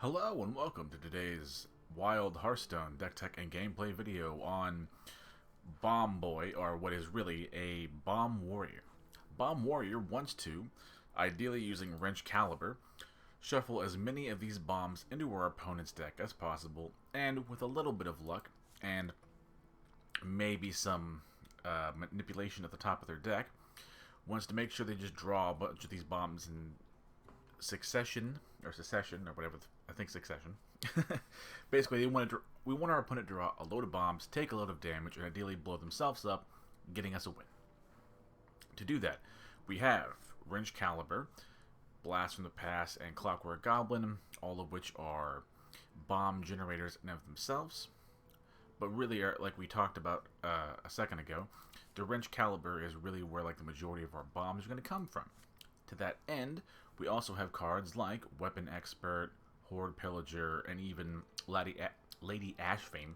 Hello and welcome to today's Wild Hearthstone deck tech and gameplay video on Bomb Boy, or what is really a Bomb Warrior. Bomb Warrior wants to, ideally using Wrench Caliber, shuffle as many of these bombs into our opponent's deck as possible, and with a little bit of luck and maybe some manipulation at the top of their deck, wants to make sure they just draw a bunch of these bombs in succession, or secession, or whatever, I think succession. Basically, we want our opponent to draw a load of bombs, take a load of damage, and ideally blow themselves up, getting us a win. To do that, we have Wrench Caliber, Blast from the Past, and Clockwork Goblin, all of which are bomb generators in and of themselves. But really, like we talked about a second ago, the Wrench Caliber is really where the majority of our bombs are going to come from. To that end, we also have cards like Weapon Expert, Horde Pillager, and even Lady Ashfame,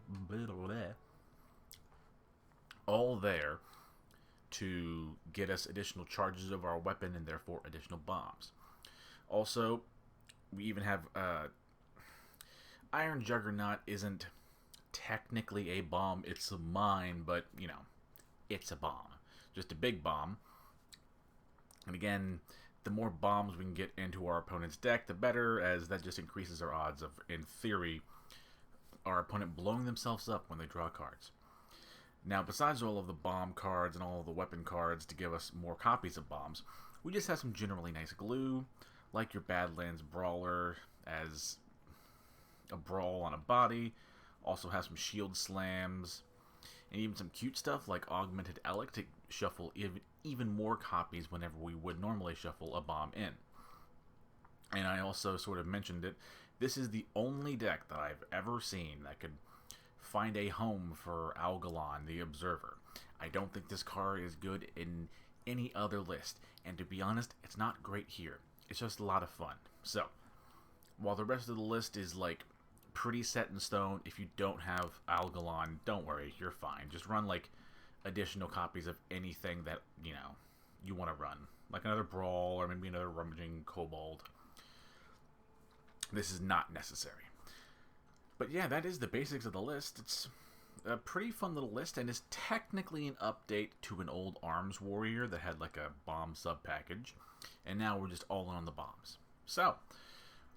all there to get us additional charges of our weapon and therefore additional bombs. Also, we even have Iron Juggernaut isn't technically a bomb, it's a mine, but it's a bomb. Just a big bomb. And again, the more bombs we can get into our opponent's deck, the better, as that just increases our odds of, in theory, our opponent blowing themselves up when they draw cards. Now, besides all of the bomb cards and all of the weapon cards to give us more copies of bombs, we just have some generally nice glue, like your Badlands Brawler as a brawl on a body. Also have some shield slams, and even some cute stuff like Augmented Elec to shuffle even more copies whenever we would normally shuffle a bomb in. And I also sort of mentioned it, this is the only deck that I've ever seen that could find a home for Algalon, the Observer. I don't think this card is good in any other list, and to be honest, it's not great here. It's just a lot of fun. So, while the rest of the list is pretty set in stone, if you don't have Algalon, don't worry, you're fine. Just run additional copies of anything that you want to run, like another Brawl or maybe another Rummaging Kobold. This is not necessary. But yeah, that is the basics of the list. It's a pretty fun little list, and is technically an update to an old Arms Warrior that had a bomb sub package, and now we're just all in on the bombs. So,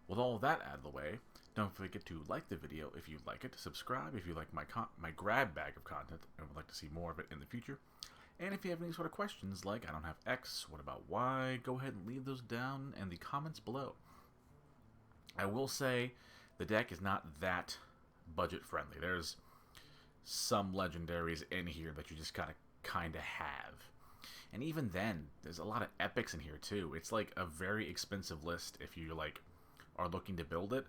with all of that out of the way, don't forget to like the video if you like it, subscribe if you like my grab bag of content and would like to see more of it in the future. And if you have any sort of questions like, I don't have X, what about Y, go ahead and leave those down in the comments below. I will say, the deck is not that budget friendly. There's some legendaries in here that you just gotta kind of have. And even then, there's a lot of epics in here too. It's a very expensive list if you are looking to build it.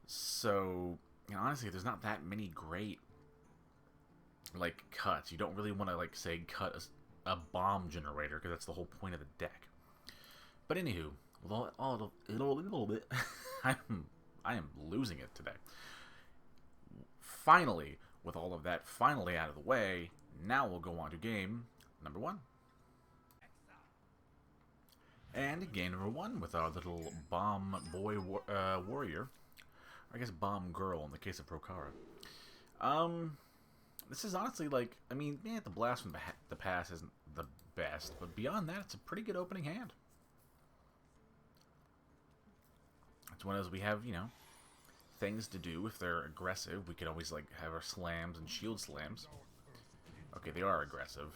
So, honestly, there's not that many great, cuts. You don't really want to, say, cut a bomb generator, because that's the whole point of the deck. But anywho, with all a little bit, I am losing it today. Finally, with all of that finally out of the way, now we'll go on to game number 1. And game number 1 with our little Bomb Boy Warrior. I guess Bomb Girl in the case of Prokara. This is honestly the Blast from the Past isn't the best, but beyond that, it's a pretty good opening hand. It's one of those we have, things to do. If they're aggressive, we could always have our slams and shield slams. Okay, they are aggressive.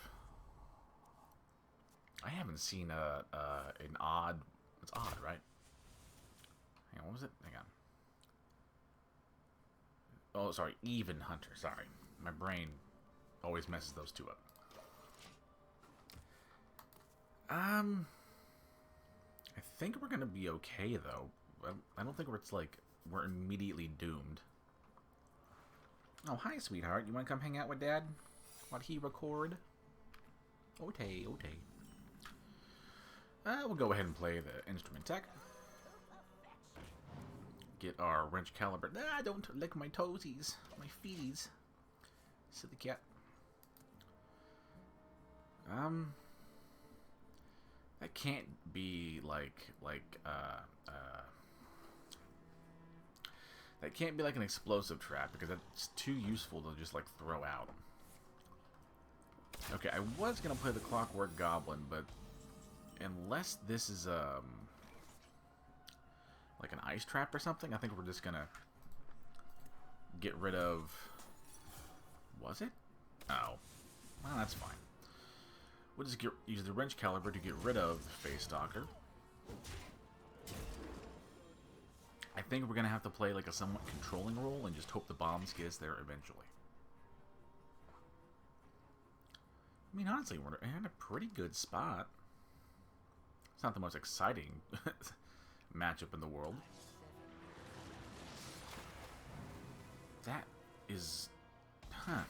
I haven't seen an odd. It's odd, right? Hang on, what was it? Hang on. Oh, sorry, Even Hunter. Sorry, my brain always messes those two up. I think we're gonna be okay though. I don't think we're immediately doomed. Oh, hi, sweetheart. You want to come hang out with Dad while he record? Okay. We'll go ahead and play the instrument tech. Get our Wrench Caliber. Ah, don't lick my toesies, my feeties. Silly cat. That can't be That can't be like an explosive trap, because that's too useful to just, like, throw out. Okay, I was going to play the Clockwork Goblin, but unless this is, like an ice trap or something, I think we're just going to get rid of... Was it? Oh. Well, that's fine. We'll just use the Wrench Caliber to get rid of Face Stalker. I think we're going to have to play like a somewhat controlling role and just hope the bombs get us there eventually. I mean, honestly, we're in a pretty good spot. It's not the most exciting matchup in the world. That is... Huh.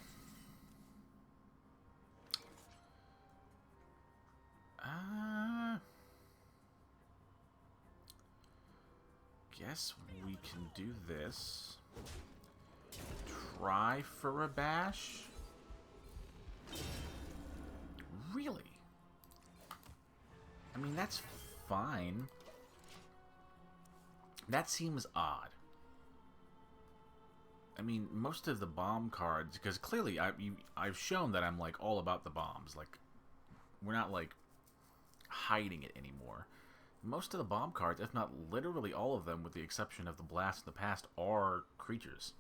Guess we can do this. Try for a bash? Really? I mean, that's fine. That seems odd. I mean, most of the bomb cards, because clearly I've shown that I'm like all about the bombs. Like, we're not like hiding it anymore. Most of the bomb cards, if not literally all of them, with the exception of the Blast in the Past, are creatures.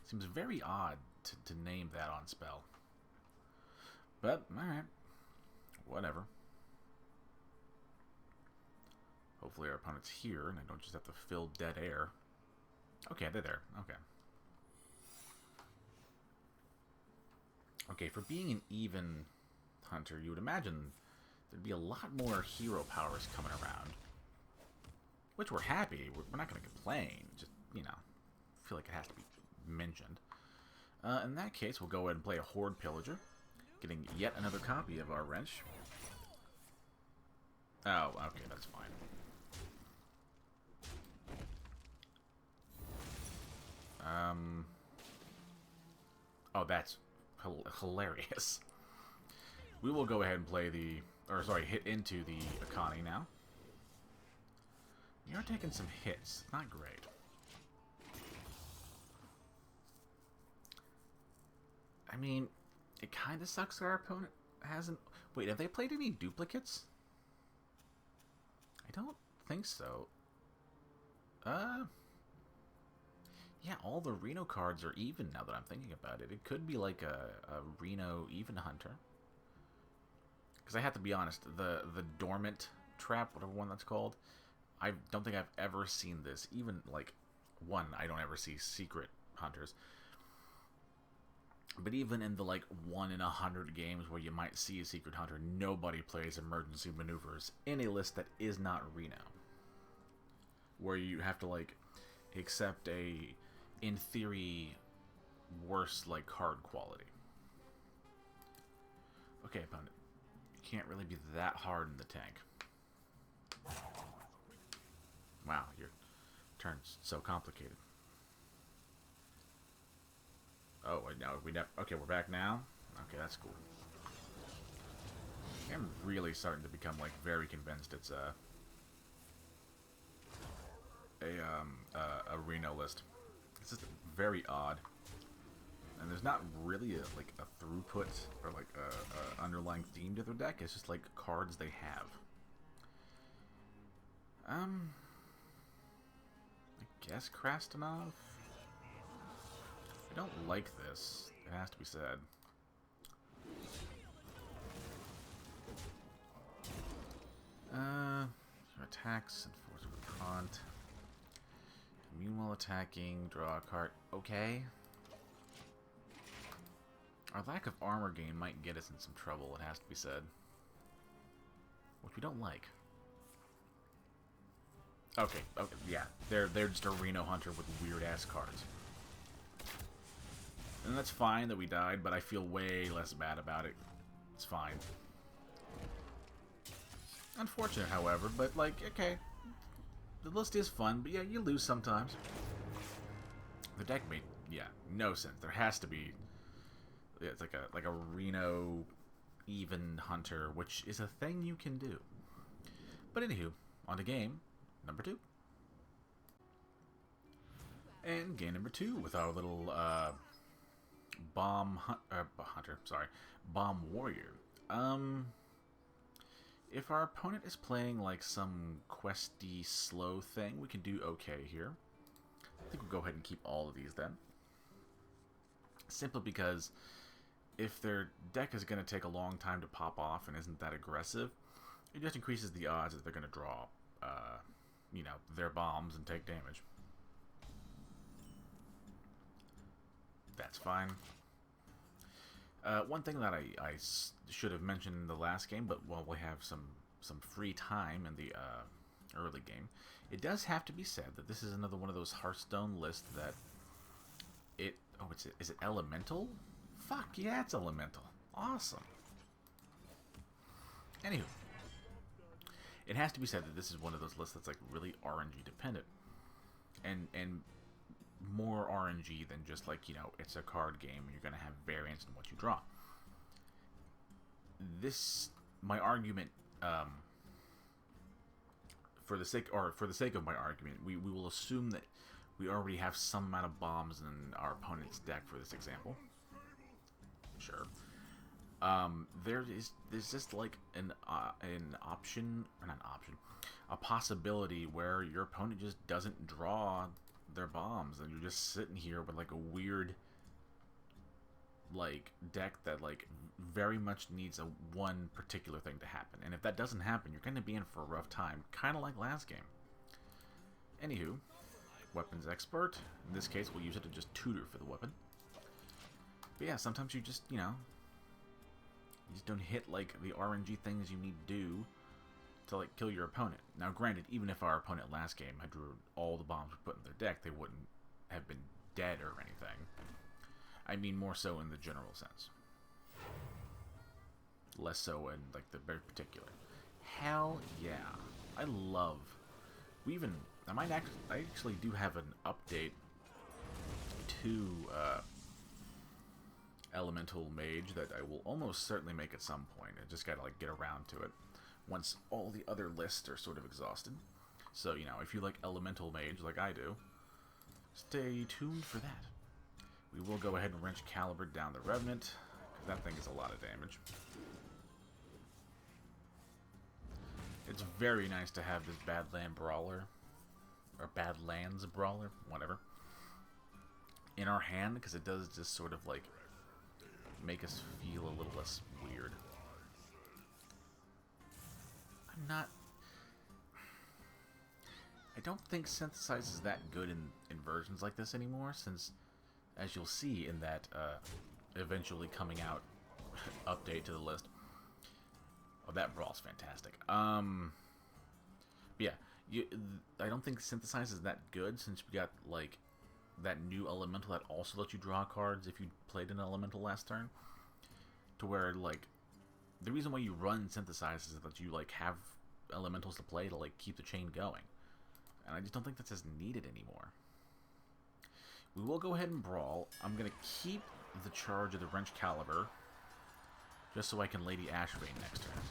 Seems very odd to name that on spell. But, alright. Whatever. Hopefully our opponent's here, and I don't just have to fill dead air. Okay, they're there. Okay. Okay, for being an even hunter, you would imagine there'd be a lot more hero powers coming around. Which we're happy. We're not going to complain. Just, you know, feel like it has to be mentioned. In that case, we'll go ahead and play a Horde Pillager. Getting yet another copy of our Wrench. Oh, okay, that's fine. Oh, that's hilarious. We will go ahead and play the... Or, sorry, hit into the Akani now. You're taking some hits. Not great. I mean, it kind of sucks that our opponent hasn't... Wait, have they played any duplicates? I don't think so. Yeah, all the Reno cards are even now that I'm thinking about it. It could be like a Reno even hunter. Because I have to be honest, the dormant trap, whatever one that's called, I don't think I've ever seen this. Even, like, one, I don't ever see secret hunters. But even in the, like, 1 in 100 games where you might see a secret hunter, nobody plays emergency maneuvers in a list that is not Reno. Where you have to, like, accept a, in theory, worse, like, card quality. Okay, opponent. You can't really be that hard in the tank. Wow, your turn's so complicated. Oh, no, okay, we're back now? Okay, that's cool. I'm really starting to become, like, very convinced it's a Reno list. It's just very odd. And there's not really a throughput or, like, a underlying theme to their deck. It's just, like, cards they have. I guess Krasnov? I don't like this. It has to be said. Your attacks, enforce with Prompt. Immune while attacking, draw a card. Okay. Our lack of armor gain might get us in some trouble, it has to be said. Which we don't like. Okay, yeah. They're just a Reno hunter with weird-ass cards. And that's fine that we died, but I feel way less bad about it. It's fine. Unfortunate, however, but, like, okay. The list is fun, but yeah, you lose sometimes. The deck made, yeah, no sense. There has to be, yeah, it's like a Reno even hunter, which is a thing you can do. But anywho, on to game number 2. And game number 2 with our little bomb hunter. Sorry, bomb warrior. If our opponent is playing like some questy slow thing, we can do okay here. I think we'll go ahead and keep all of these then. Simply because if their deck is going to take a long time to pop off and isn't that aggressive, it just increases the odds that they're going to draw, you know, their bombs and take damage. That's fine. One thing that I should have mentioned in the last game, but while we have some free time in the early game, it does have to be said that this is another one of those Hearthstone lists that is it elemental? Fuck yeah, it's elemental. Awesome. Anywho, it has to be said that this is one of those lists that's like really RNG dependent, and more RNG than just like, you know, it's a card game and you're gonna have variance in what you draw. My argument, for the sake of my argument, we will assume that we already have some amount of bombs in our opponent's deck for this example. Sure. There's just like an option, or not an option, a possibility where your opponent just doesn't draw their bombs, and you're just sitting here with like a weird like deck that like very much needs one particular thing to happen, and if that doesn't happen, you're going to be in for a rough time, kind of like last game. Anywho, weapons expert. In this case, we'll use it to just tutor for the weapon. But yeah, sometimes you just, you know, you just don't hit like the RNG things you need to do to like kill your opponent. Now granted, even if our opponent last game had drew all the bombs we put in their deck, they wouldn't have been dead or anything. I mean more so in the general sense. Less so in like the very particular. Hell yeah. I love. I actually do have an update to Elemental Mage that I will almost certainly make at some point. I just gotta like get around to it once all the other lists are sort of exhausted. So, you know, if you like Elemental Mage like I do, stay tuned for that. We will go ahead and wrench Caliber down the Revenant, because that thing is a lot of damage. It's very nice to have this Badland Brawler, or Badlands Brawler, whatever, in our hand, because it does just sort of like make us feel a little less weird. I don't think Synthesize is that good in versions like this anymore, since, as you'll see in that eventually coming out update to the list, oh, that Brawl's fantastic. But yeah, I don't think Synthesize is that good, since we got like that new elemental that also lets you draw cards if you played an elemental last turn, to where like the reason why you run Synthesize is that you like have elementals to play to like keep the chain going, and I just don't think that's as needed anymore. We will go ahead and brawl. I'm gonna keep the charge of the Wrench Caliber just so I can Lady Ashvane next turn,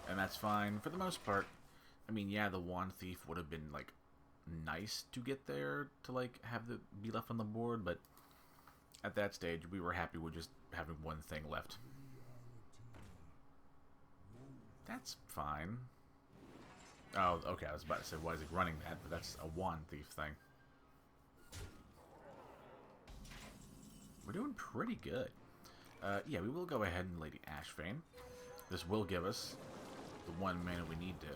and that's fine for the most part. I mean, yeah, the Wand Thief would have been like nice to get there to like have the be left on the board, but at that stage we were happy with just having one thing left. That's fine. Oh, okay, I was about to say, why is he running that? But that's a Wand Thief thing. We're doing pretty good. Yeah, we will go ahead and Lady Ashvane. This will give us the 1 mana we need to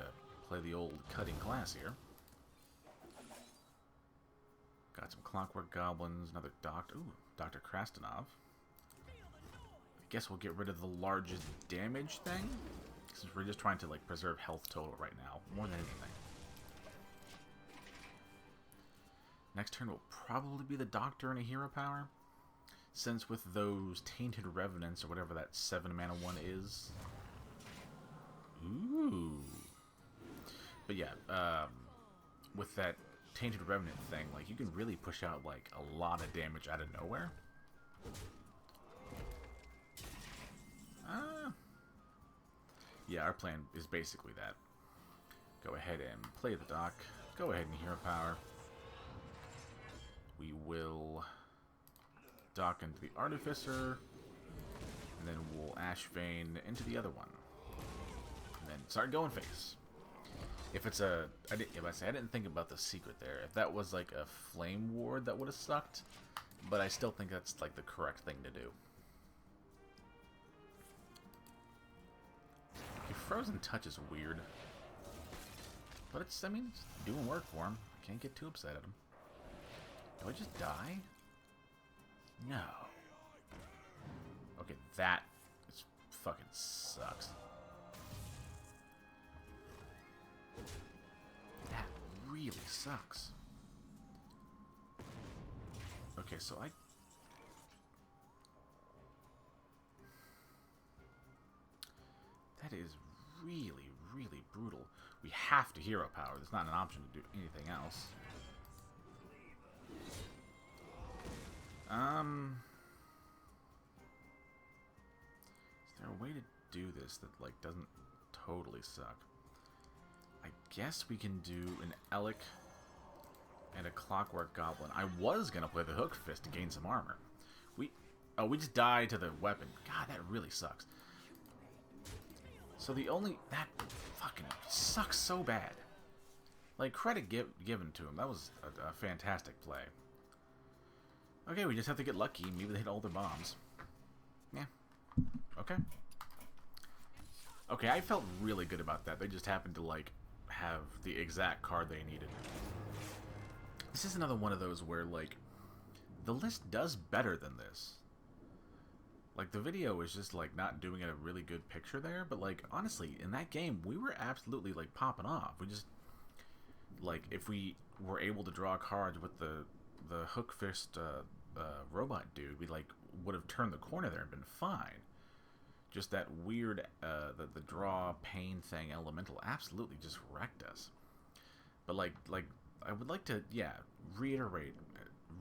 play the old cutting class here. Got some Clockwork Goblins, another Doctor. Ooh, Dr. Krastenov. I guess we'll get rid of the largest damage thing, since we're just trying to like preserve health total right now, more than anything. Next turn will probably be the Doctor and a Hero Power, since with those Tainted Revenants, or whatever that 7 mana one is. Ooh. But yeah, with that Tainted Revenant thing, like, you can really push out like a lot of damage out of nowhere. Yeah, our plan is basically that. Go ahead and play the Doc, Go ahead and hero power. We will dock into the Artificer, and then we'll Ash Vein into the other one. And then start going face. If it's a... I didn't think about the secret there. If that was like a Flame Ward, that would have sucked. But I still think that's like the correct thing to do. Okay, Frozen Touch is weird. But it's, I mean, it's doing work for him. I can't get too upset at him. Do I just die? No. Okay, that is fucking sucks. That really sucks. Okay, so that is really, really brutal. We have to hero power. There's not an option to do anything else. Is there a way to do this that, like, doesn't totally suck? I guess we can do an Elec and a Clockwork Goblin. I was gonna play the Hook Fist to gain some armor. We just died to the weapon. God, that really sucks. So that fucking sucks so bad. Like, credit given to him. That was a fantastic play. Okay, we just have to get lucky. Maybe they hit all their bombs. Yeah. Okay. Okay, I felt really good about that. They just happened to, like, have the exact card they needed. This is another one of those where, like, the list does better than this. Like, the video is just, like, not doing a really good picture there, but, like, honestly, in that game, we were absolutely, like, popping off. We just, like, if we were able to draw cards with the Hook Fist robot dude, we, like, would have turned the corner there and been fine. Just that weird, the draw pain thing, elemental, absolutely just wrecked us. But, like, I would like to, yeah, reiterate,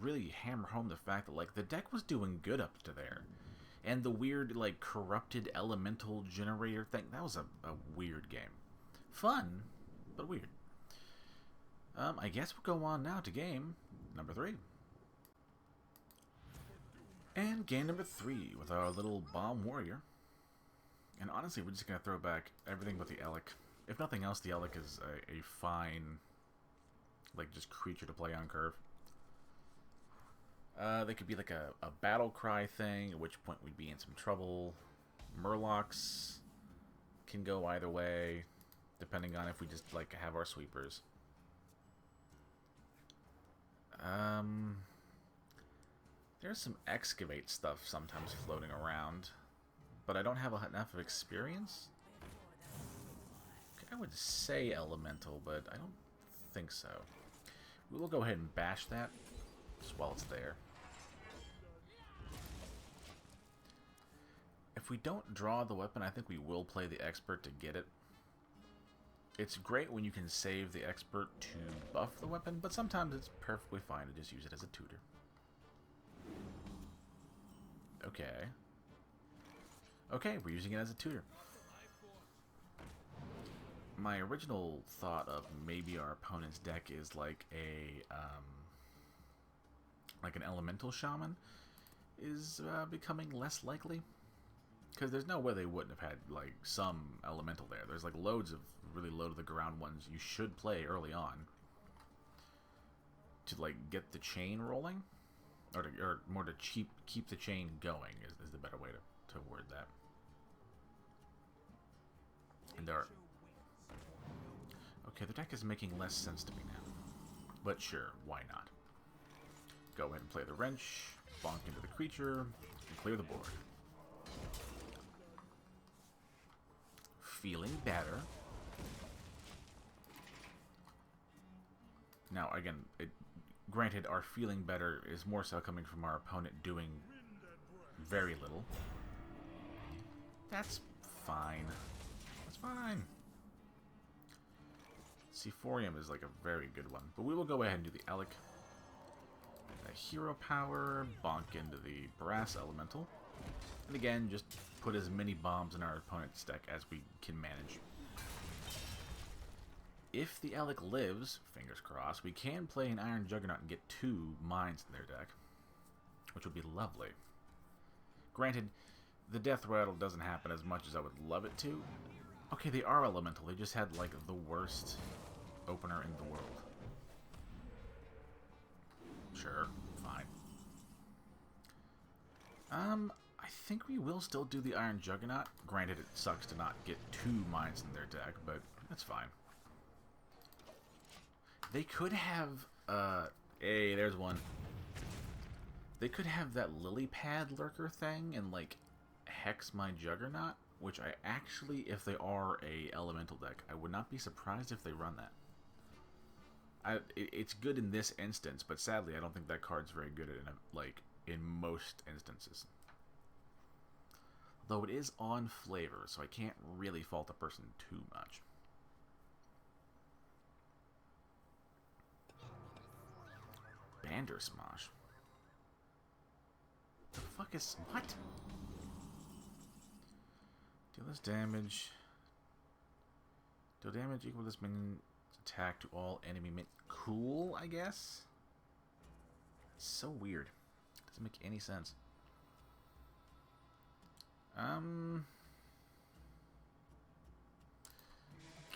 really hammer home the fact that, like, the deck was doing good up to there. And the weird, like, corrupted elemental generator thing, that was a weird game. Fun, but weird. I guess we'll go on now to game number 3. And game number 3 with our little Bomb Warrior. And honestly, we're just going to throw back everything but the Elec. If nothing else, the Elec is a fine, like, just creature to play on curve. They could be like a battle cry thing, at which point we'd be in some trouble. Murlocs can go either way, depending on if we just, like, have our sweepers. There's some excavate stuff sometimes floating around, but I don't have enough of experience. I would say elemental, but I don't think so. We will go ahead and bash that just while it's there. If we don't draw the weapon, I think we will play the expert to get it. It's great when you can save the expert to buff the weapon, but sometimes it's perfectly fine to just use it as a tutor. Okay. Okay, we're using it as a tutor. My original thought of maybe our opponent's deck is like an elemental shaman is becoming less likely. Because there's no way they wouldn't have had, like, some elemental there. There's, like, loads of really low-to-the-ground ones you should play early on to, like, get the chain rolling. Or more to keep the chain going is the better way to word that. And okay, the deck is making less sense to me now. But sure, why not? Go ahead and play the wrench, bonk into the creature, and clear the board. Feeling better. Now, again, granted, our feeling better is more so coming from our opponent doing very little. That's fine. That's fine. Sephorium is like a very good one. But we will go ahead and do the Elec. Hero power, bonk into the Brass Elemental. And again, just put as many bombs in our opponent's deck as we can manage. if the Alec lives, fingers crossed, we can play an Iron Juggernaut and get 2 mines in their deck, which would be lovely. Granted, the Death Rattle doesn't happen as much as I would love it to. Okay, they are elemental. They just had, like, the worst opener in the world. Sure, fine. I think we will still do the Iron Juggernaut. Granted, it sucks to not get 2 mines in their deck, but that's fine. They could have, hey, there's one. They could have that lily pad lurker thing and, like, hex my Juggernaut, which I actually, if they are a elemental deck, I would not be surprised if they run that. It's good in this instance, but sadly, I don't think that card's very good in most instances. Though it is on flavor, so I can't really fault the person too much. Bandersmosh. The fuck is... what? Deal this damage. Deal damage equal to this minion's attack to all enemy min... Cool, I guess? It's so weird. Doesn't make any sense.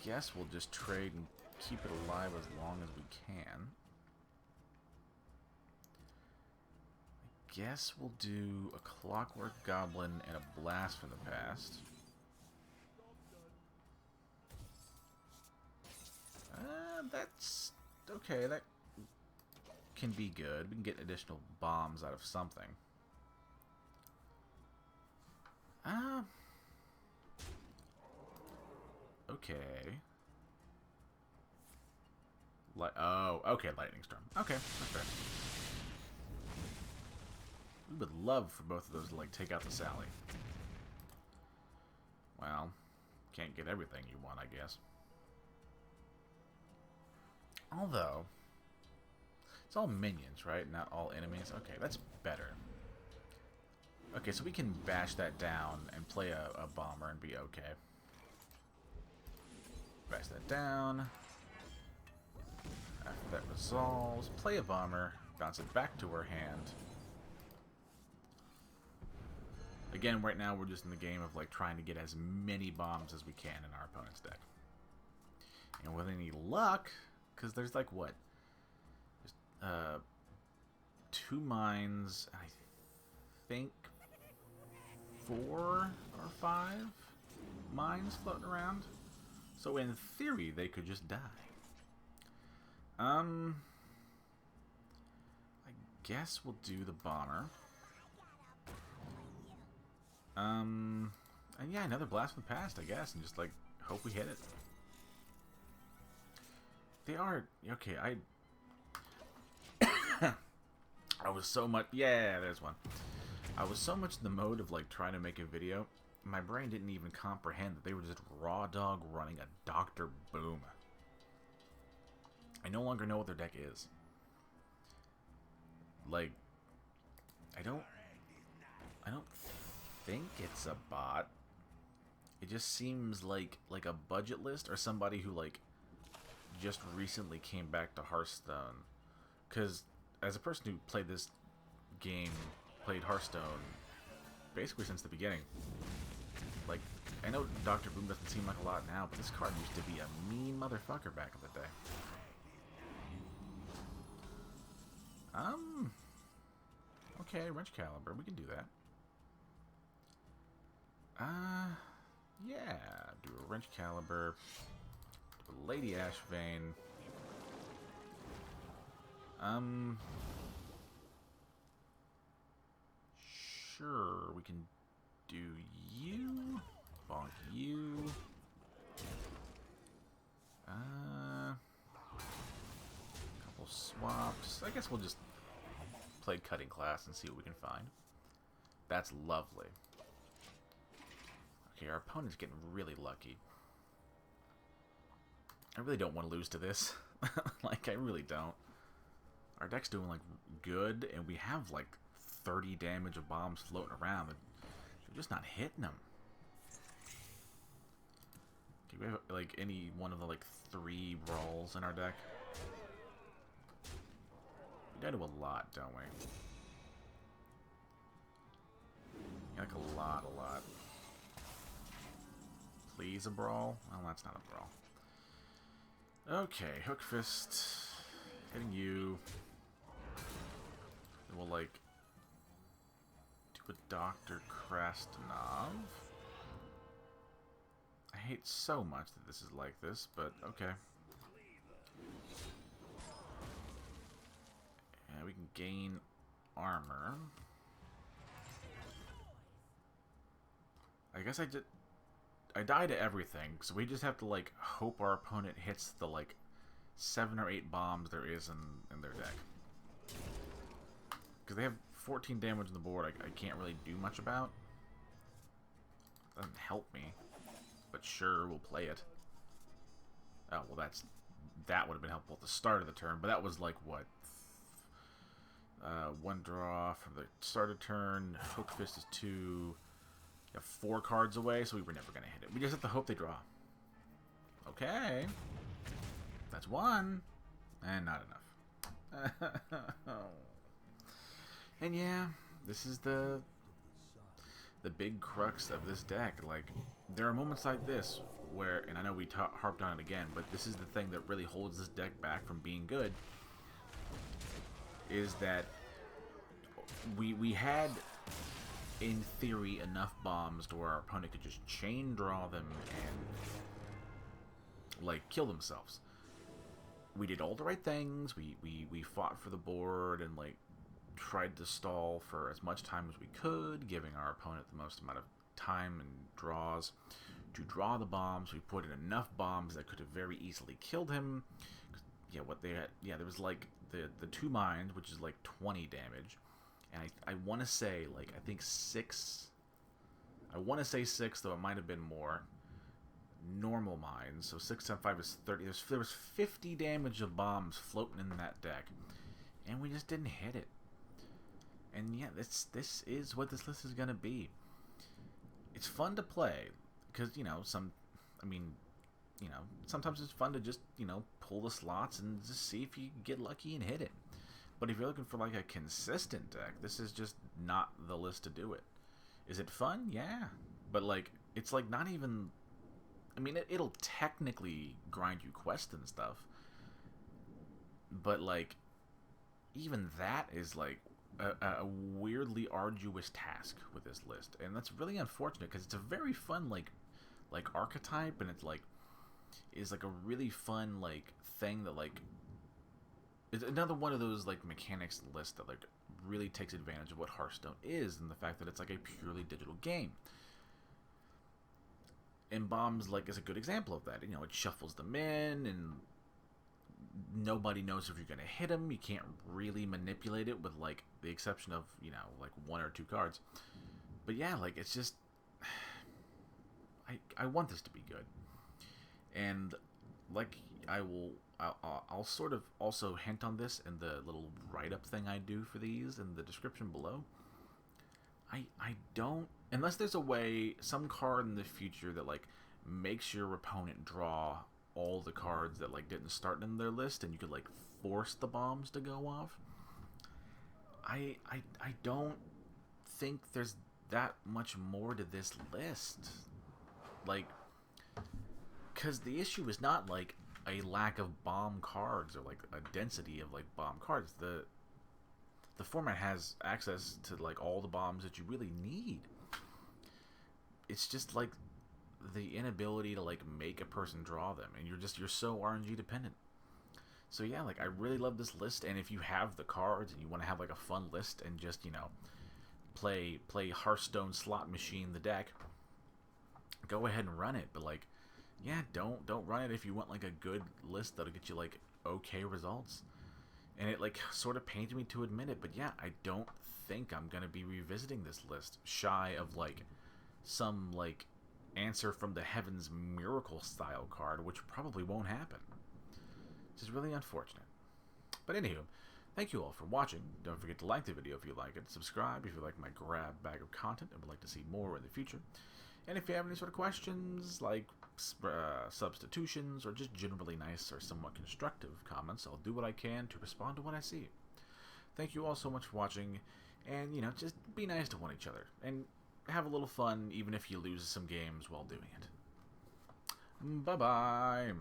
Guess we'll just trade and keep it alive as long as we can. I guess we'll do a Clockwork Goblin and a Blast from the Past. That's okay. That can be good. We can get additional bombs out of something. Okay. Oh, okay, Lightning Storm. Okay, that's fair. We would love for both of those to, like, take out the Sally. Well, can't get everything you want, I guess. Although, it's all minions, right? Not all enemies. Okay, that's better. Okay, so we can bash that down and play a bomber and be okay. Bash that down. After that resolves, play a bomber, bounce it back to her hand. Again, right now we're just in the game of, like, trying to get as many bombs as we can in our opponent's deck. And with any luck, because there's, like, what? There's, 2 mines, I think 4 or 5 mines floating around. So in theory, they could just die. I guess we'll do the bomber. And yeah, another Blast from the Past, I guess, and just, like, hope we hit it. They are... okay, I was so much... yeah, there's one. I was so much in the mode of, like, trying to make a video, my brain didn't even comprehend that they were just raw dog running a Dr. Boom. I no longer know what their deck is. Like, I don't think it's a bot. It just seems like a budget list or somebody who, like, just recently came back to Hearthstone. Because as a person who played this game, played Hearthstone basically since the beginning, like, I know Dr. Boom doesn't seem like a lot now, but this card used to be a mean motherfucker back in the day. Okay, Wrench Caliber, we can do that. Yeah, do a Wrench Caliber, do a Lady Ashvane. Sure, we can do you, bonk you. Couple swaps. I guess we'll just play Cutting Class and see what we can find. That's lovely. Okay, our opponent's getting really lucky. I really don't want to lose to this. Like, I really don't. Our deck's doing, like, good, and we have, like, 30 damage of bombs floating around. They're just not hitting them. Okay, we have like any one of the like 3 brawls in our deck? We die to a lot, don't we? Yeah, like a lot. Please, a brawl? Well, that's not a brawl. Okay, Hook Fist. Hitting you. And we'll, like, do a Dr. Krasnov. I hate so much that this is like this, but okay. And we can gain armor. I guess I die to everything, so we just have to, like, hope our opponent hits the, like, 7 or 8 bombs there is in their deck. Because they have 14 damage on the board I can't really do much about. Doesn't help me. But sure, we'll play it. Oh, well, that would have been helpful at the start of the turn, but that was, like, what? 1 draw from the start of turn. Hook Fist is 2. You have 4 cards away, so we were never going to hit it. We just have to hope they draw. Okay. That's 1. And not enough. And yeah, this is the big crux of this deck. Like, there are moments like this where, and I know we harped on it again, but this is the thing that really holds this deck back from being good, is that we had, in theory, enough bombs to where our opponent could just chain draw them and, like, kill themselves. We did all the right things. We fought for the board and, like, tried to stall for as much time as we could, giving our opponent the most amount of time and draws to draw the bombs. We put in enough bombs that could have very easily killed him. Yeah, what they had, yeah, there was like the 2 mines, which is like 20 damage, and I want to say, like, I think 6. I want to say 6, though it might have been more. Normal mines, so 6 times 5 is 30. There was 50 damage of bombs floating in that deck, and we just didn't hit it. And yeah, this is what this list is gonna be. It's fun to play because, you know, sometimes it's fun to just, you know, pull the slots and just see if you get lucky and hit it. But if you're looking for like a consistent deck, this is just not the list to do it. Is it fun? Yeah, but like, it's like not even. I mean, it'll technically grind you quests and stuff, but like, even that is like a weirdly arduous task with this list, and that's really unfortunate because it's a very fun like archetype, and it's like is like a really fun like thing that like it's another one of those like mechanics list that like really takes advantage of what Hearthstone is, and the fact that it's like a purely digital game. And bombs like is a good example of that. You know, it shuffles them in, and nobody knows if you're going to hit them. You can't really manipulate it with, like, the exception of, you know, like 1 or 2 cards. But yeah, like, it's just, I want this to be good. And like, I'll sort of also hint on this in the little write-up thing I do for these in the description below. I don't, unless there's a way, some card in the future that like makes your opponent draw all the cards that like didn't start in their list, and you could like force the bombs to go off. I don't think there's that much more to this list. Like, because the issue is not like a lack of bomb cards or like a density of like bomb cards. The format has access to like all the bombs that you really need. It's just like the inability to like make a person draw them, and you're so RNG dependent. So yeah, like I really love this list, and if you have the cards and you want to have like a fun list and just, you know, play Hearthstone slot machine the deck, go ahead and run it. But like, yeah, don't run it if you want like a good list that'll get you like okay results. And it like sort of pains me to admit it, but yeah, I don't think I'm gonna be revisiting this list shy of like some like answer from the heavens miracle style card, which probably won't happen. Which is really unfortunate. But anywho, thank you all for watching. Don't forget to like the video if you like it, subscribe if you like my grab bag of content and would like to see more in the future. And if you have any sort of questions, like substitutions, or just generally nice or somewhat constructive comments, I'll do what I can to respond to what I see. Thank you all so much for watching, and, just be nice to one each other, and have a little fun even if you lose some games while doing it. Bye-bye!